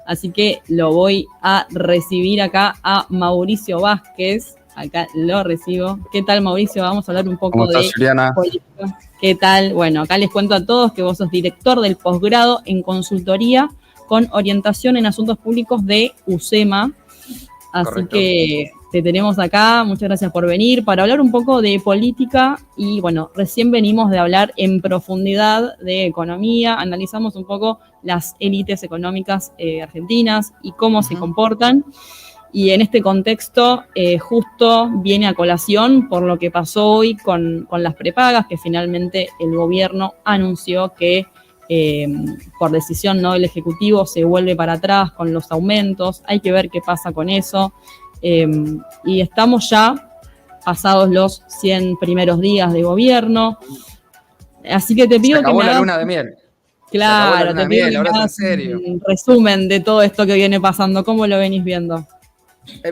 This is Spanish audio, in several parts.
Así que lo voy a recibir acá a Mauricio Vázquez. Acá lo recibo. ¿Qué tal, Mauricio? Vamos a hablar un poco ¿Cómo estás, de Juliana? política. ¿Qué tal? Bueno, acá les cuento a todos que vos sos director del posgrado en consultoría con orientación en asuntos públicos de UCEMA. Así Correcto. que te tenemos acá. Muchas gracias por venir para hablar un poco de política. Y bueno, recién venimos de hablar en profundidad de economía. Analizamos un poco las élites económicas argentinas y cómo se comportan. Y en este contexto justo viene a colación por lo que pasó hoy con las prepagas, que finalmente el gobierno anunció que por decisión no del Ejecutivo se vuelve para atrás con los aumentos. Hay que ver qué pasa con eso. Y estamos ya pasados los 100 primeros días de gobierno. Así que te pido se acabó que me hagas... la luna de miel. Claro, te pido que me hagas un resumen de todo esto que viene pasando. ¿Cómo lo venís viendo?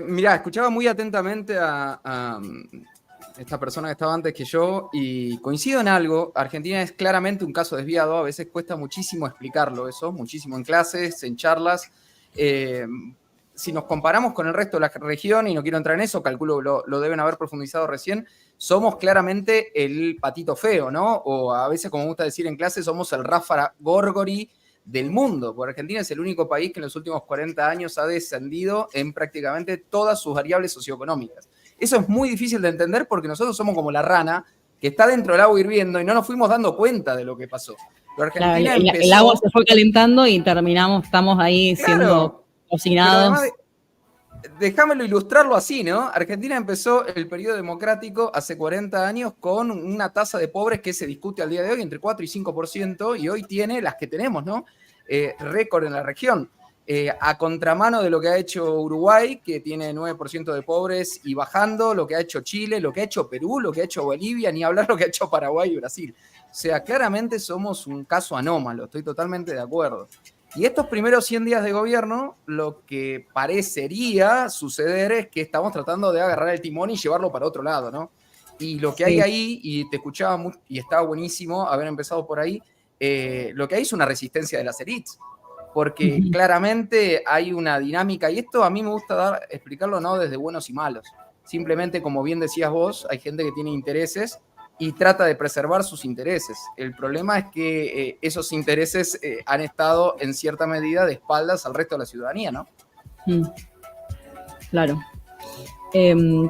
Mirá, escuchaba muy atentamente a esta persona que estaba antes que yo y coincido en algo. Argentina es claramente un caso desviado. A veces cuesta muchísimo explicarlo eso, muchísimo en clases, en charlas. Si nos comparamos con el resto de la región, y no quiero entrar en eso, calculo lo deben haber profundizado recién, somos claramente el patito feo, ¿no? O a veces, como me gusta decir en clase, somos el Ráfara Gorgori del mundo, porque Argentina es el único país que en los últimos 40 años ha descendido en prácticamente todas sus variables socioeconómicas. Eso es muy difícil de entender porque nosotros somos como la rana que está dentro del agua hirviendo y no nos fuimos dando cuenta de lo que pasó. Pero Argentina claro, el agua se fue calentando y estamos ahí siendo cocinados. Pero además, déjamelo ilustrarlo así, ¿no? Argentina empezó el periodo democrático hace 40 años con una tasa de pobres que se discute al día de hoy entre 4 y 5%, y hoy tiene las que tenemos, ¿no? Récord en la región. A contramano de lo que ha hecho Uruguay, que tiene 9% de pobres y bajando, lo que ha hecho Chile, lo que ha hecho Perú, lo que ha hecho Bolivia, ni hablar lo que ha hecho Paraguay y Brasil. O sea, claramente somos un caso anómalo, estoy totalmente de acuerdo. Y estos primeros 100 días de gobierno, lo que parecería suceder es que estamos tratando de agarrar el timón y llevarlo para otro lado, ¿no? Y lo que hay ahí, y te escuchaba y estaba buenísimo haber empezado por ahí, lo que hay es una resistencia de las élites, porque claramente hay una dinámica, y esto a mí me gusta explicarlo no desde buenos y malos, simplemente como bien decías vos, hay gente que tiene intereses y trata de preservar sus intereses. El problema es que esos intereses han estado en cierta medida de espaldas al resto de la ciudadanía, ¿no? Claro.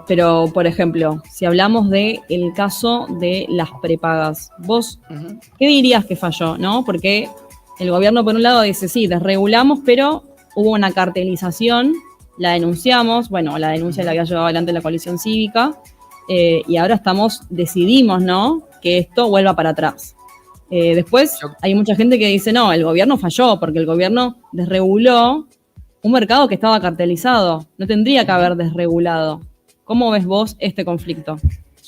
Pero, por ejemplo, si hablamos del caso de las prepagas, vos, ¿qué dirías que falló, no? Porque el gobierno, por un lado, dice, sí, desregulamos, pero hubo una cartelización, la denunciamos, bueno, la denuncia la había llevado adelante la coalición cívica, y ahora decidimos, ¿no?, que esto vuelva para atrás. Después hay mucha gente que dice, no, el gobierno falló, porque el gobierno desreguló un mercado que estaba cartelizado, no tendría que haber desregulado. ¿Cómo ves vos este conflicto?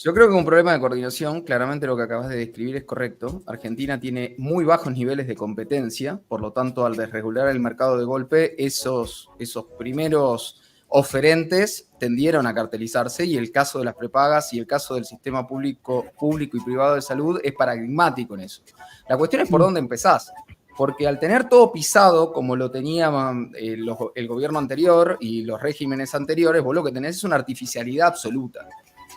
Yo creo que es un problema de coordinación, claramente lo que acabas de describir es correcto. Argentina tiene muy bajos niveles de competencia, por lo tanto, al desregular el mercado de golpe, esos primeros oferentes tendieron a cartelizarse, y el caso de las prepagas y el caso del sistema público y privado de salud es paradigmático en eso. La cuestión es por dónde empezás, porque al tener todo pisado como lo tenía el gobierno anterior y los regímenes anteriores, vos lo que tenés es una artificialidad absoluta.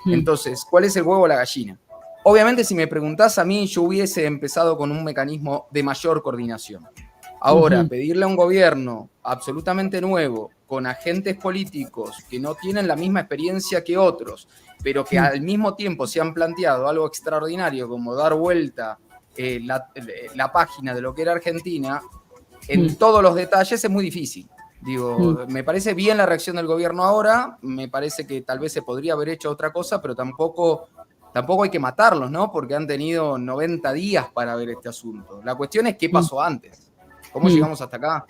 Entonces, ¿cuál es el huevo o la gallina? Obviamente, si me preguntás a mí, yo hubiese empezado con un mecanismo de mayor coordinación. Ahora, pedirle a un gobierno absolutamente nuevo, con agentes políticos que no tienen la misma experiencia que otros, pero que al mismo tiempo se han planteado algo extraordinario como dar vuelta la página de lo que era Argentina, en todos los detalles es muy difícil. Digo, me parece bien la reacción del gobierno ahora, me parece que tal vez se podría haber hecho otra cosa, pero tampoco hay que matarlos, ¿no? Porque han tenido 90 días para ver este asunto. La cuestión es qué pasó antes, cómo llegamos hasta acá.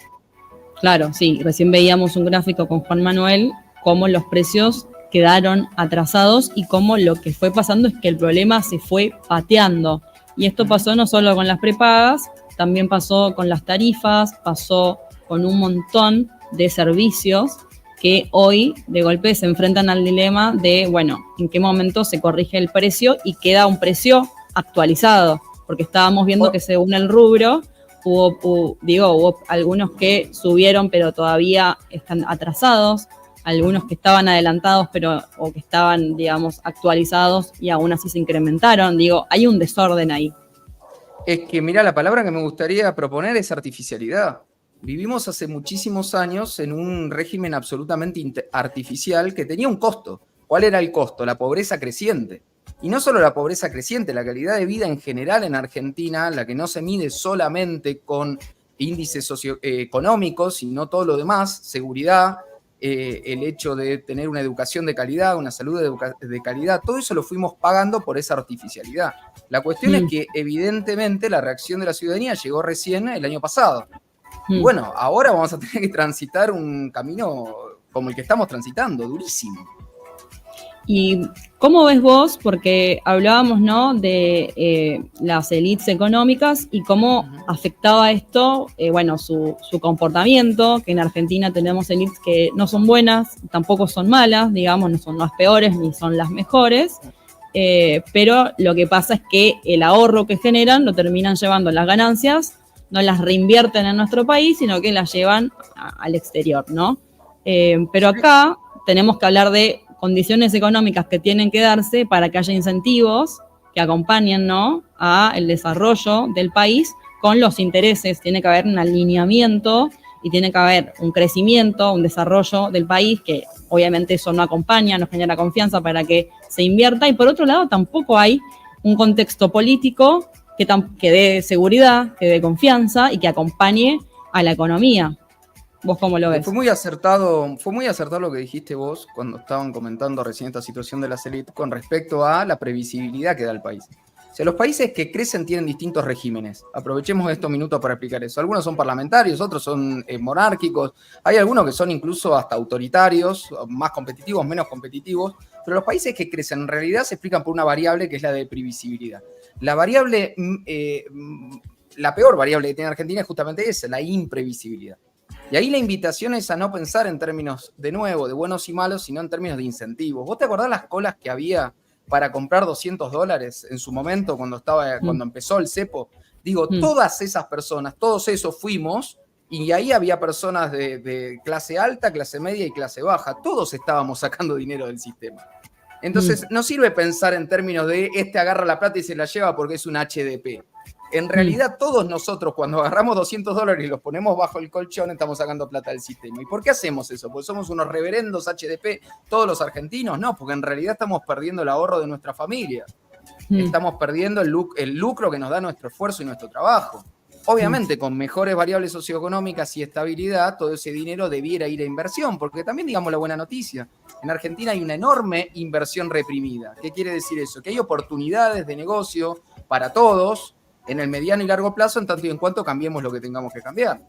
Claro, sí, recién veíamos un gráfico con Juan Manuel, cómo los precios quedaron atrasados y cómo lo que fue pasando es que el problema se fue pateando. Y esto pasó no solo con las prepagas, también pasó con las tarifas, pasó con un montón de servicios que hoy de golpe se enfrentan al dilema de, bueno, en qué momento se corrige el precio y queda un precio actualizado, porque estábamos viendo que según el rubro, Hubo algunos que subieron, pero todavía están atrasados, algunos que estaban adelantados, o que estaban, digamos, actualizados y aún así se incrementaron. Digo, hay un desorden ahí. Es que, mira, la palabra que me gustaría proponer es artificialidad. Vivimos hace muchísimos años en un régimen absolutamente artificial que tenía un costo. ¿Cuál era el costo? La pobreza creciente. Y no solo la pobreza creciente, la calidad de vida en general en Argentina, la que no se mide solamente con índices socioeconómicos, sino todo lo demás, seguridad, el hecho de tener una educación de calidad, una salud de calidad, todo eso lo fuimos pagando por esa artificialidad. La cuestión es que evidentemente la reacción de la ciudadanía llegó recién el año pasado. Y bueno, ahora vamos a tener que transitar un camino como el que estamos transitando, durísimo. ¿Y cómo ves vos? Porque hablábamos, ¿no?, de las élites económicas y cómo afectaba esto, su comportamiento, que en Argentina tenemos élites que no son buenas, tampoco son malas, digamos, no son las peores ni son las mejores, pero lo que pasa es que el ahorro que generan lo terminan llevando las ganancias, no las reinvierten en nuestro país, sino que las llevan al exterior, ¿no? Pero acá tenemos que hablar de condiciones económicas que tienen que darse para que haya incentivos que acompañen, ¿no?, a el desarrollo del país con los intereses. Tiene que haber un alineamiento y tiene que haber un crecimiento, un desarrollo del país, que obviamente eso no acompaña, no genera confianza para que se invierta. Y por otro lado, tampoco hay un contexto político que dé seguridad, que dé confianza y que acompañe a la economía. ¿Vos cómo lo ves? Fue muy acertado lo que dijiste vos cuando estaban comentando recién esta situación de las élites con respecto a la previsibilidad que da el país. O sea, los países que crecen tienen distintos regímenes. Aprovechemos estos minutos para explicar eso. Algunos son parlamentarios, otros son monárquicos. Hay algunos que son incluso hasta autoritarios, más competitivos, menos competitivos. Pero los países que crecen en realidad se explican por una variable que es la de previsibilidad. La variable, la peor variable que tiene Argentina es justamente esa, la imprevisibilidad. Y ahí la invitación es a no pensar en términos, de nuevo, de buenos y malos, sino en términos de incentivos. ¿Vos te acordás las colas que había para comprar $200 en su momento cuando empezó el cepo? Digo, todas esas personas, todos esos fuimos, y ahí había personas de clase alta, clase media y clase baja. Todos estábamos sacando dinero del sistema. Entonces, no sirve pensar en términos de este agarra la plata y se la lleva porque es un HDP. En realidad, todos nosotros, cuando agarramos $200 y los ponemos bajo el colchón, estamos sacando plata del sistema. ¿Y por qué hacemos eso? ¿Porque somos unos reverendos HDP todos los argentinos? No, porque en realidad estamos perdiendo el ahorro de nuestra familia. Estamos perdiendo el lucro que nos da nuestro esfuerzo y nuestro trabajo. Obviamente, con mejores variables socioeconómicas y estabilidad, todo ese dinero debiera ir a inversión, porque también, digamos, la buena noticia, en Argentina hay una enorme inversión reprimida. ¿Qué quiere decir eso? Que hay oportunidades de negocio para todos, en el mediano y largo plazo, en tanto y en cuanto cambiemos lo que tengamos que cambiar.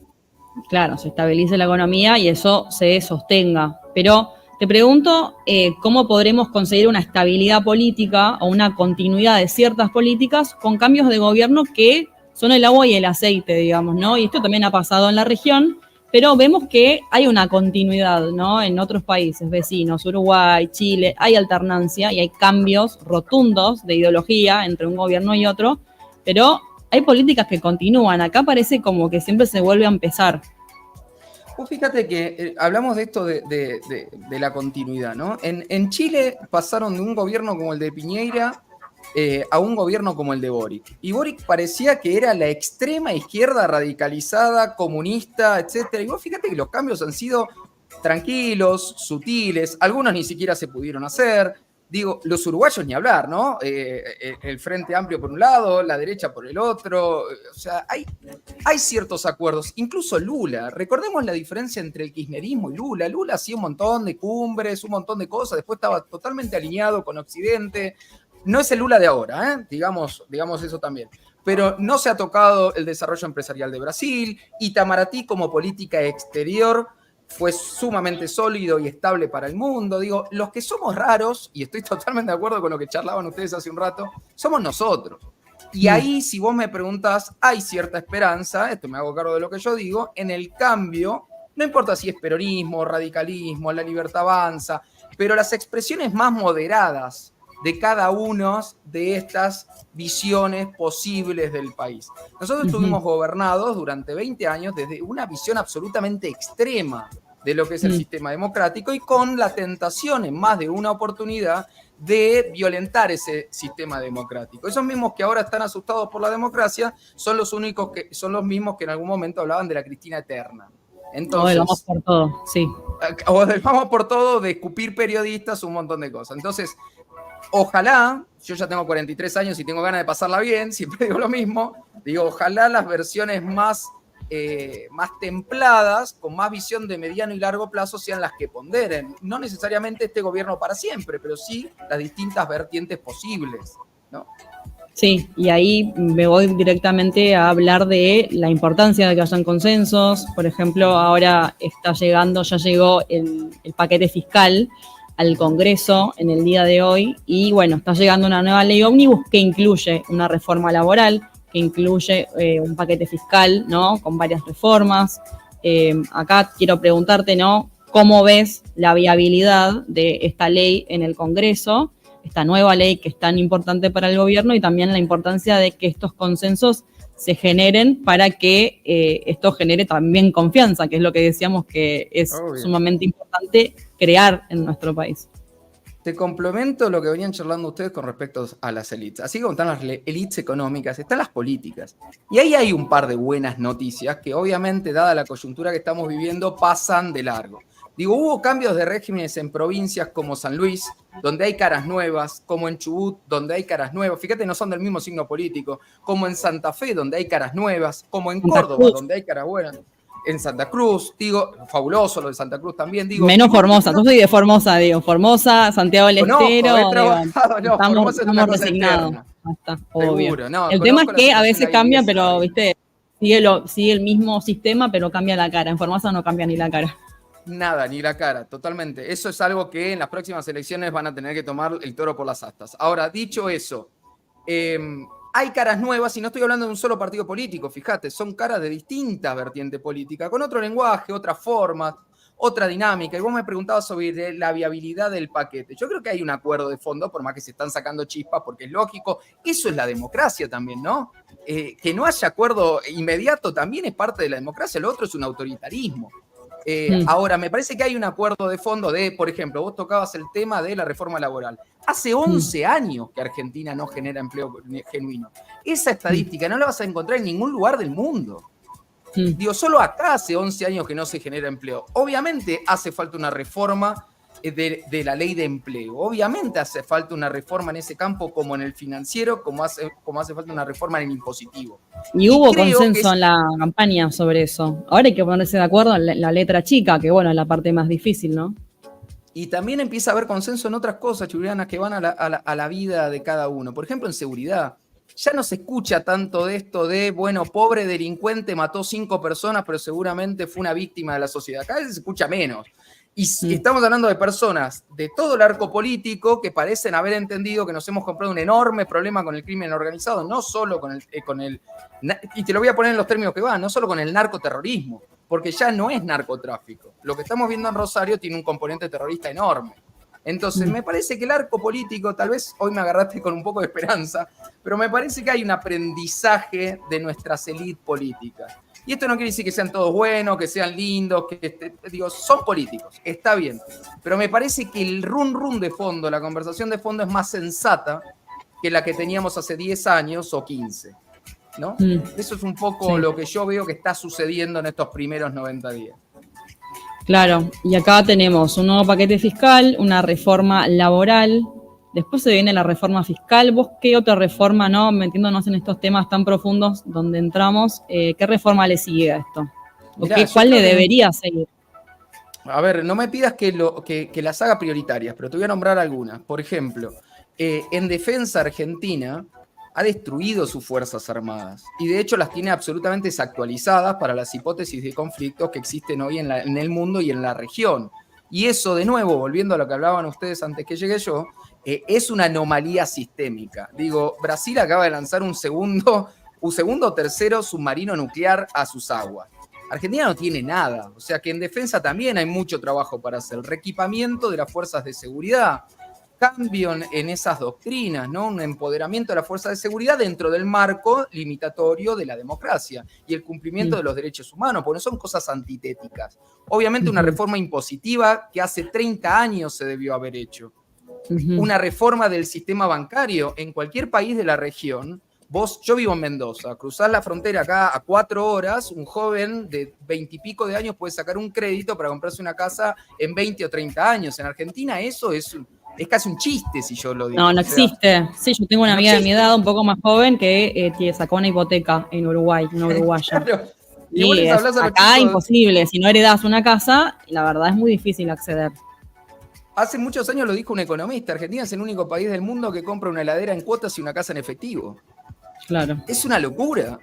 Claro, se estabilice la economía y eso se sostenga. Pero te pregunto, ¿cómo podremos conseguir una estabilidad política o una continuidad de ciertas políticas con cambios de gobierno que son el agua y el aceite, digamos, ¿no? Y esto también ha pasado en la región, pero vemos que hay una continuidad, ¿no? En otros países vecinos, Uruguay, Chile, hay alternancia y hay cambios rotundos de ideología entre un gobierno y otro, pero hay políticas que continúan. Acá parece como que siempre se vuelve a empezar. Pues fíjate que hablamos de esto de la continuidad, ¿no? En Chile pasaron de un gobierno como el de Piñera a un gobierno como el de Boric. Y Boric parecía que era la extrema izquierda radicalizada, comunista, etc. Y vos fíjate que los cambios han sido tranquilos, sutiles, algunos ni siquiera se pudieron hacer. Digo, los uruguayos ni hablar, ¿no? El Frente Amplio por un lado, la derecha por el otro. O sea, hay ciertos acuerdos. Incluso Lula. Recordemos la diferencia entre el kirchnerismo y Lula. Lula hacía un montón de cumbres, un montón de cosas. Después estaba totalmente alineado con Occidente. No es el Lula de ahora, ¿eh? Digamos eso también. Pero no se ha tocado el desarrollo empresarial de Brasil. Itamaraty como política exterior fue sumamente sólido y estable para el mundo. Digo, los que somos raros, y estoy totalmente de acuerdo con lo que charlaban ustedes hace un rato, somos nosotros. Y ahí, si vos me preguntás, hay cierta esperanza, esto me hago cargo de lo que yo digo, en el cambio, no importa si es peronismo, radicalismo, la libertad avanza, pero las expresiones más moderadas de cada una de estas visiones posibles del país. Nosotros estuvimos gobernados durante 20 años desde una visión absolutamente extrema de lo que es el sistema democrático y con la tentación en más de una oportunidad de violentar ese sistema democrático. Esos mismos que ahora están asustados por la democracia son los mismos que en algún momento hablaban de la Cristina eterna. Entonces, o vamos por todo, sí. O del vamos por todo, de escupir periodistas, un montón de cosas. Entonces, ojalá, yo ya tengo 43 años y tengo ganas de pasarla bien, siempre digo lo mismo, digo, ojalá las versiones más templadas, con más visión de mediano y largo plazo, sean las que ponderen. No necesariamente este gobierno para siempre, pero sí las distintas vertientes posibles, ¿no? Sí, y ahí me voy directamente a hablar de la importancia de que hayan consensos. Por ejemplo, ahora ya llegó el paquete fiscal al Congreso en el día de hoy y bueno, está llegando una nueva ley ómnibus que incluye una reforma laboral, que incluye un paquete fiscal, ¿no? Con varias reformas. Acá quiero preguntarte, ¿no? ¿Cómo ves la viabilidad de esta ley en el Congreso? Esta nueva ley que es tan importante para el gobierno y también la importancia de que estos consensos se generen para que esto genere también confianza, que es lo que decíamos que es sumamente importante crear en nuestro país. Te complemento lo que venían charlando ustedes con respecto a las élites. Así como están las élites económicas, están las políticas. Y ahí hay un par de buenas noticias que obviamente, dada la coyuntura que estamos viviendo, pasan de largo. Digo, hubo cambios de regímenes en provincias como San Luis, donde hay caras nuevas, como en Chubut, donde hay caras nuevas. Fíjate, no son del mismo signo político. Como en Santa Fe, donde hay caras nuevas. Como en Córdoba, donde hay caras buenas. En Santa Cruz, digo, fabuloso lo de Santa Cruz también, digo. Menos Formosa, yo soy de Formosa, digo, Formosa, Santiago del Estero. Estamos resignados. Está, obvio. Seguro, no, el tema es que a veces cambia, pero, viste, sigue el mismo sistema, pero cambia la cara. En Formosa no cambia ni la cara. Nada, ni la cara, totalmente. Eso es algo que en las próximas elecciones van a tener que tomar el toro por las astas. Ahora, dicho eso, hay caras nuevas y no estoy hablando de un solo partido político, fíjate, son caras de distintas vertientes políticas, con otro lenguaje, otras formas, otra dinámica. Y vos me preguntabas sobre la viabilidad del paquete. Yo creo que hay un acuerdo de fondo, por más que se están sacando chispas, porque es lógico. Eso es la democracia también, ¿no? Que no haya acuerdo inmediato también es parte de la democracia, lo otro es un autoritarismo. Ahora, me parece que hay un acuerdo de fondo de, por ejemplo, vos tocabas el tema de la reforma laboral. Hace 11 años que Argentina no genera empleo genuino. Esa estadística no la vas a encontrar en ningún lugar del mundo. Digo, solo acá hace 11 años que no se genera empleo. Obviamente hace falta una reforma de la ley de empleo. Obviamente hace falta una reforma en ese campo como en el financiero, como hace falta una reforma en el impositivo. Y hubo consenso en la campaña sobre eso. Ahora hay que ponerse de acuerdo en la letra chica, que bueno, es la parte más difícil, ¿no? Y también empieza a haber consenso en otras cosas, Juliana, que van a la vida de cada uno. Por ejemplo, en seguridad. Ya no se escucha tanto de esto de, bueno, pobre delincuente mató 5 personas, pero seguramente fue una víctima de la sociedad. Cada vez se escucha menos. Y estamos hablando de personas de todo el arco político que parecen haber entendido que nos hemos comprado un enorme problema con el crimen organizado, no solo con el y te lo voy a poner en los términos que van, no solo con el narcoterrorismo, porque ya no es narcotráfico. Lo que estamos viendo en Rosario tiene un componente terrorista enorme. Entonces, me parece que el arco político, tal vez hoy me agarraste con un poco de esperanza, pero me parece que hay un aprendizaje de nuestras élites políticas. Y esto no quiere decir que sean todos buenos, que sean lindos, digo, son políticos, está bien. Pero me parece que el run de fondo, la conversación de fondo es más sensata que la que teníamos hace 10 años o 15, ¿no? Eso es un poco lo que yo veo que está sucediendo en estos primeros 90 días. Claro, y acá tenemos un nuevo paquete fiscal, una reforma laboral, después se viene la reforma fiscal. ¿Vos qué otra reforma, no metiéndonos en estos temas tan profundos donde entramos, qué reforma le sigue a esto? Mirá, ¿cuál le debería seguir? A ver, no me pidas que las haga prioritarias, pero te voy a nombrar algunas. Por ejemplo, en defensa argentina ha destruido sus Fuerzas Armadas y de hecho las tiene absolutamente desactualizadas para las hipótesis de conflictos que existen hoy en el mundo y en la región. Y eso, de nuevo, volviendo a lo que hablaban ustedes antes que llegué yo, es una anomalía sistémica. Digo, Brasil acaba de lanzar un segundo o tercero submarino nuclear a sus aguas. Argentina no tiene nada, o sea que en defensa también hay mucho trabajo para hacer. El reequipamiento de las fuerzas de seguridad. cambio en esas doctrinas, ¿no? Un empoderamiento de la fuerza de seguridad dentro del marco limitatorio de la democracia y el cumplimiento de los derechos humanos, porque no son cosas antitéticas. Obviamente una reforma impositiva que hace 30 años se debió haber hecho. Una reforma del sistema bancario en cualquier país de la región. Yo vivo en Mendoza, cruzar la frontera acá a 4 horas, un joven de 20 y pico de años puede sacar un crédito para comprarse una casa en 20 o 30 años. En Argentina eso es casi un chiste, si yo lo digo. No existe. Sí, yo tengo una amiga de mi edad, un poco más joven, que sacó una hipoteca en Uruguay, una uruguaya. Claro. Y acá imposible, si no heredás una casa, la verdad es muy difícil acceder. Hace muchos años lo dijo un economista, Argentina es el único país del mundo que compra una heladera en cuotas y una casa en efectivo. Claro. Es una locura.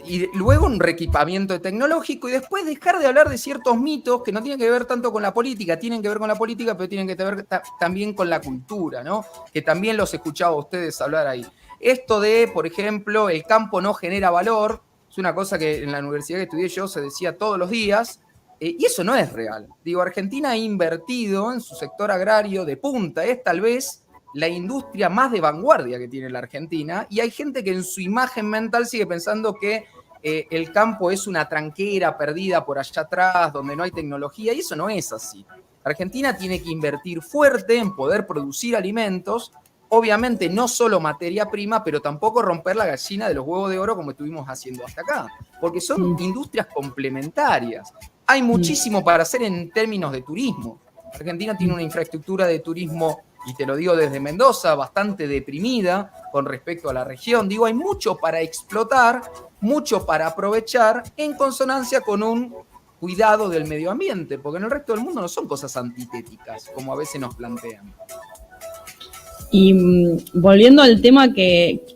Y luego un reequipamiento tecnológico y después dejar de hablar de ciertos mitos que no tienen que ver tanto con la política, tienen que ver con la política, pero tienen que ver también con la cultura, ¿no? Que también los escuchaba a ustedes hablar ahí. Esto de, por ejemplo, el campo no genera valor, es una cosa que en la universidad que estudié yo se decía todos los días, y eso no es real. Digo, Argentina ha invertido en su sector agrario de punta, es tal vez la industria más de vanguardia que tiene la Argentina, y hay gente que en su imagen mental sigue pensando que el campo es una tranquera perdida por allá atrás, donde no hay tecnología, y eso no es así. Argentina tiene que invertir fuerte en poder producir alimentos, obviamente no solo materia prima, pero tampoco romper la gallina de los huevos de oro como estuvimos haciendo hasta acá, porque son industrias complementarias. Hay muchísimo para hacer en términos de turismo. Argentina tiene una infraestructura de turismo, y te lo digo desde Mendoza, bastante deprimida con respecto a la región. Digo, hay mucho para explotar, mucho para aprovechar en consonancia con un cuidado del medio ambiente, porque en el resto del mundo no son cosas antitéticas, como a veces nos plantean. Y volviendo al tema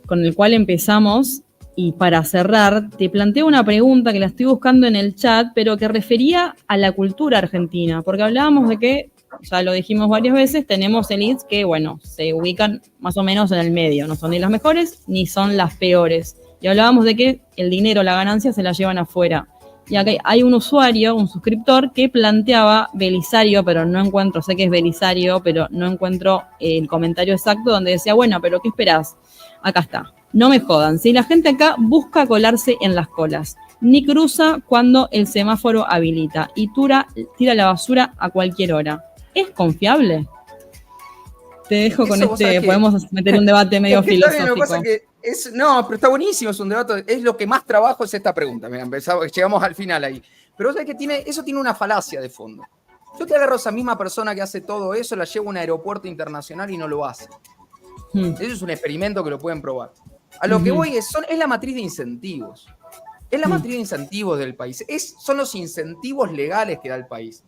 con el cual empezamos, y para cerrar, te planteo una pregunta que la estoy buscando en el chat, pero que refería a la cultura argentina, porque hablábamos de que, ya lo dijimos varias veces, tenemos elites que, bueno, se ubican más o menos en el medio, no son ni las mejores ni son las peores. Y hablábamos de que el dinero, la ganancia, se la llevan afuera. Y acá hay un usuario, un suscriptor, que planteaba Belisario, pero no encuentro, sé que es Belisario, pero no encuentro el comentario exacto, donde decía, bueno, pero ¿qué esperás? Acá está. No me jodan, si la gente acá busca colarse en las colas, ni cruza cuando el semáforo habilita y tira la basura a cualquier hora. ¿Es confiable? Te dejo con podemos meter un debate medio filosófico. No, pero está buenísimo, es un debate, es lo que más trabajo es esta pregunta. Mira, llegamos al final ahí. Pero vos sabés que eso tiene una falacia de fondo. Yo te agarro a esa misma persona que hace todo eso, la llevo a un aeropuerto internacional y no lo hace. Eso es un experimento que lo pueden probar. A lo que voy es la matriz de incentivos. Es la matriz de incentivos del país. Son los incentivos legales que da el país.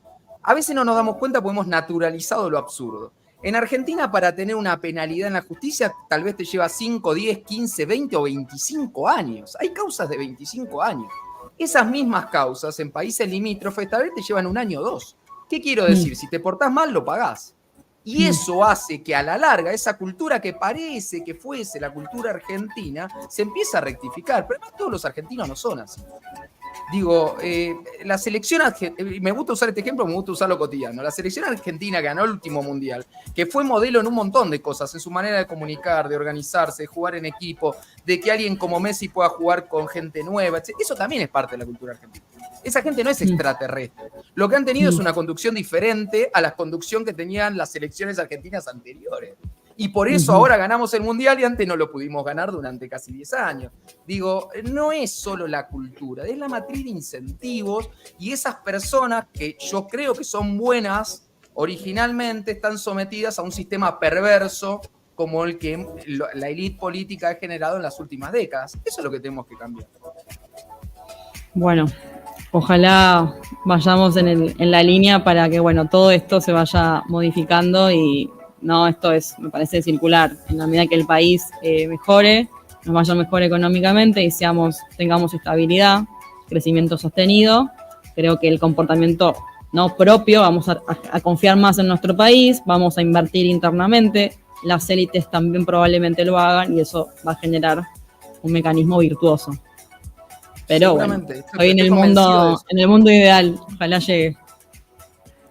A veces no nos damos cuenta porque hemos naturalizado lo absurdo. En Argentina, para tener una penalidad en la justicia, tal vez te lleva 5, 10, 15, 20 o 25 años. Hay causas de 25 años. Esas mismas causas en países limítrofes tal vez te llevan 1 año o 2. ¿Qué quiero decir? Si te portás mal, lo pagás. Y eso hace que a la larga esa cultura que parece que fuese la cultura argentina se empieza a rectificar. Pero además todos los argentinos no son así. Digo, la selección argentina, me gusta usar este ejemplo, me gusta usarlo cotidiano. La selección argentina ganó el último mundial, que fue modelo en un montón de cosas, en su manera de comunicar, de organizarse, de jugar en equipo, de que alguien como Messi pueda jugar con gente nueva, etc. Eso también es parte de la cultura argentina. Esa gente no es extraterrestre. Lo que han tenido es una conducción diferente a la conducción que tenían las selecciones argentinas anteriores. Y por eso ahora ganamos el Mundial y antes no lo pudimos ganar durante casi 10 años. Digo, no es solo la cultura, es la matriz de incentivos y esas personas que yo creo que son buenas originalmente están sometidas a un sistema perverso como el que la élite política ha generado en las últimas décadas. Eso es lo que tenemos que cambiar. Bueno, ojalá vayamos en la línea para que, bueno, todo esto se vaya modificando y no, esto me parece circular. En la medida que el país mejore, nos vaya mejor económicamente y tengamos estabilidad, crecimiento sostenido, creo que el comportamiento no propio, vamos a confiar más en nuestro país, vamos a invertir internamente, las élites también probablemente lo hagan y eso va a generar un mecanismo virtuoso. Pero bueno, estoy en el mundo ideal, ojalá llegue.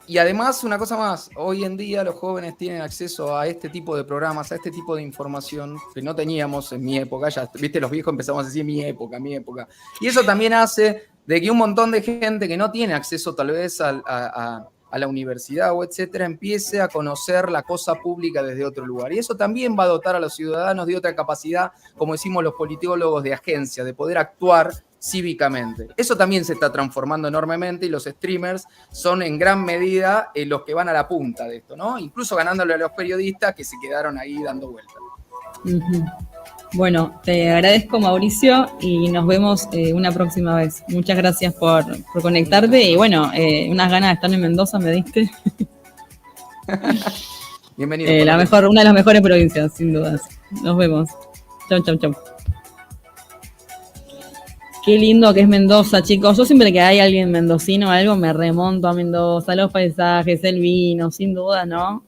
Y además, una cosa más, hoy en día los jóvenes tienen acceso a este tipo de programas, a este tipo de información que no teníamos en mi época. Ya, viste, los viejos empezamos a decir mi época, mi época. Y eso también hace de que un montón de gente que no tiene acceso tal vez a la universidad o etcétera, empiece a conocer la cosa pública desde otro lugar. Y eso también va a dotar a los ciudadanos de otra capacidad, como decimos los politólogos, de agencia, de poder actuar cívicamente. Eso también se está transformando enormemente y los streamers son en gran medida los que van a la punta de esto, ¿no? Incluso ganándole a los periodistas que se quedaron ahí dando vueltas. Uh-huh. Bueno, te agradezco, Mauricio, y nos vemos una próxima vez. Muchas gracias por conectarte y bueno, unas ganas de estar en Mendoza me diste. Bienvenido. Una de las mejores provincias, sin dudas. Nos vemos. Chau, chau, chau. Qué lindo que es Mendoza, chicos. Yo siempre que hay alguien mendocino o algo, me remonto a Mendoza, los paisajes, el vino, sin duda, ¿no?